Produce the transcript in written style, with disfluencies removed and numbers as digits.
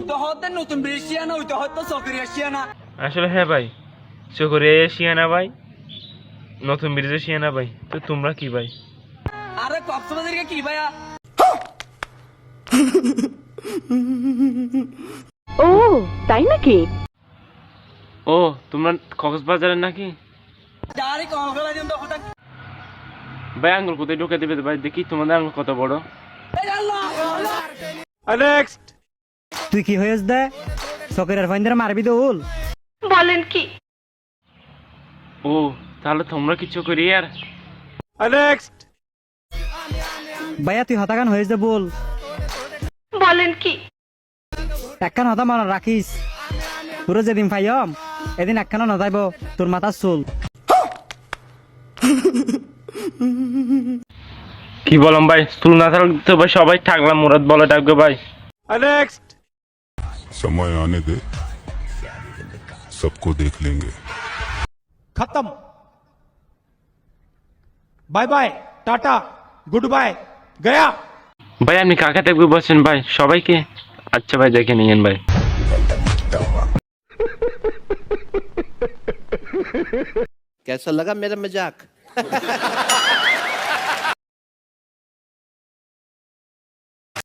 তো হতে নতুন ব্রিটিশিয়ানা হইতো হয়তো সফরি এশিয়ানা আসলে হ্যাঁ ভাই, চকরে শিয়ানা ভাই, নতুন ব্রিজে শিয়ানা ভাই। তো তোমরা কি ভাই? আরে কক্সবাজার কি ভাইয়া? ও তাই নাকি? ও তোমরা কক্সবাজারের নাকি যারে কক্সবাজার দিন তো হঠাৎ ভাই? আঙ্গুল কোথায় ঢুকে দেবে ভাই? দেখি তোমাদের আঙ্গুল কত বড়। এই আল্লাহ নেক্সট। তুই কি হয়েছ দে চকের ফাইন্দার মারবি দৌল? বলেন কি? ও তাহলে তোমরা কিছু করি আর নেক্সট। ভাইয়া তুই হতাকান হয়েছ দে বল। বলেন কি? একখান হতা মনে রাখিস, তোর যেদিন ফাইম এদিন একখানা নদাইব তোর মাথার চুল। কি বললাম ভাই? চুল না থাকলে ভাই সবাই থাকলাম মুরাদ বলে ডাকবে ভাই। নেক্সট। समय आने दे, सबको देख लेंगे। खत्म। Bye bye, tata, goodbye, गया। ভাই আপনি কাকে দেখবে বলছেন ভাই? সবাইকে? আচ্ছা ভাই দেখে নিয়েন ভাই। कैसा लगा मेरा मजाक?